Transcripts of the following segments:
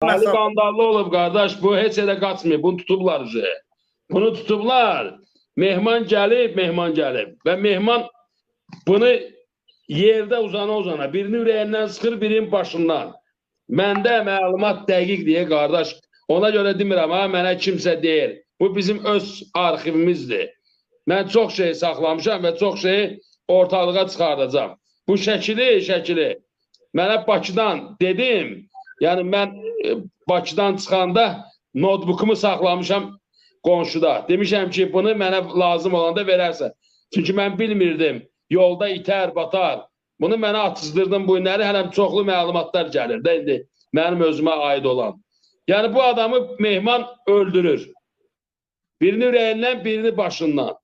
Ali Məsəl qandallı olub qardaş, bu heç elə qaçmıyor. Bunu tutublar üzə. Bunu tutublar. Mehman gəlib və mehman bunu yerdə uzana birini ürəyindən sıxır, birinin başından. Məndə məlumat dəqiq deyə qardaş. Ona görə demirəm, ha, mənə kimsə deyir. Bu bizim öz arxivimizdir. Mən çox şey saxlamışam və çox şeyi ortalığa çıxardacağam. Bu şəkili mənə Bakıdan dedim. Yəni mən Bakıdan çıxanda notebookumu saxlamışam qonşuda. Demişəm ki, bunu mənə lazım olanda verərsən. Çünki mən bilmirdim. Yolda itər, batar. Bunu mənə atızdırdım bu günləri. Hələm çoxlu məlumatlar gəlir də indi mənim özümə aid olan. Yəni bu adamı mehman öldürür. Birini ürəyindən, birini başından.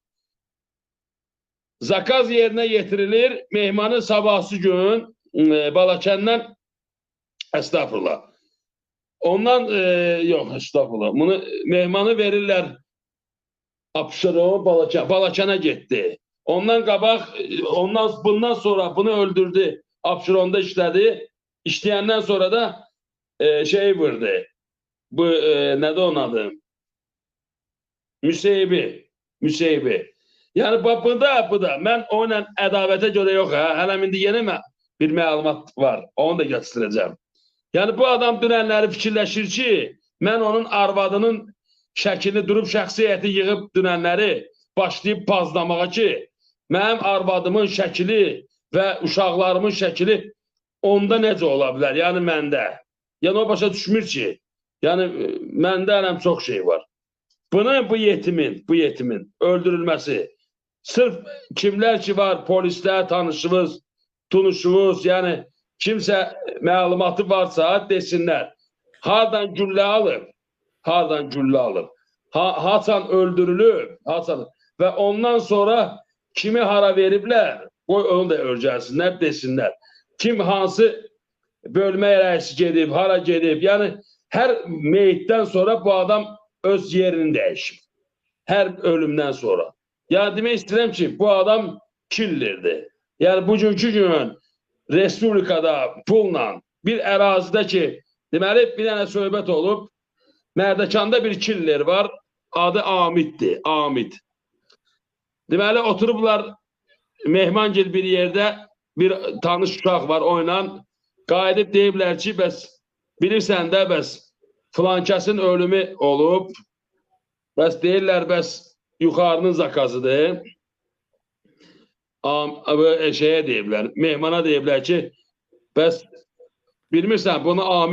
Zakaz yerinə yetirilir. Mehmanı sabahsı gün Balakəndən estağfurullah. Ondan yox, estağfurullah. Bunu mehmanı verirlər Abşeron Balakənə getdi. Ondan qabaq, bundan sonra bunu öldürdü. Abşeronda işlədi. İşləyəndən sonra da şey vurdu. Bu nədir onun adı? Müseybi. Yəni bu da. Mən onunla ədavətə görə yox. Hələm indi yenə bir məlumat var. Onu da göstərəcəm. Yəni bu adam dünənləri fikirləşir ki, mən onun arvadının şəklini durub şəxsiyyəti yığıb dünənləri başlayıb pazlamağa ki, mənim arvadımın şəkili və uşaqlarımın şəkili onda necə ola bilər? Yəni məndə. Yəni o başa düşmür ki, yəni məndə hələm çox şey var. Bu yetimin öldürülməsi. Sırf kimlər ki var, polislər, tanışımız, tunuşumuz, yəni kimsə məlumatı varsa desinlər. Hardan güllə alıb, haçan öldürülüb, və ondan sonra kimi hara veriblər, onu da örgəlsinlər, desinlər. Kim hansı bölmə rəisi gedib, hara gedib, yəni hər meyitdən sonra bu adam öz yerini dəyişib. Hər ölümdən sonra. Yəni demək istəyirəm ki, bu adam killerdir. Yəni bugünkü gün Respublikada pulla bir ərazidə ki, deməli bir dənə söhbət olub, Mərdəkanda bir killer var, adı Amitdir, Amit. Deməli oturublar Mehmangil bir yerdə bir tanış uşaq var, oynan, qayıdıb deyiblər ki, bəs bilirsən də, bəs filankəsin ölümü olub, bəs deyirlər, bəs yuxarının zakazıdır. Şeyə deyiblər, mehmana deyiblər ki, bəs bilmirsən bunu Amid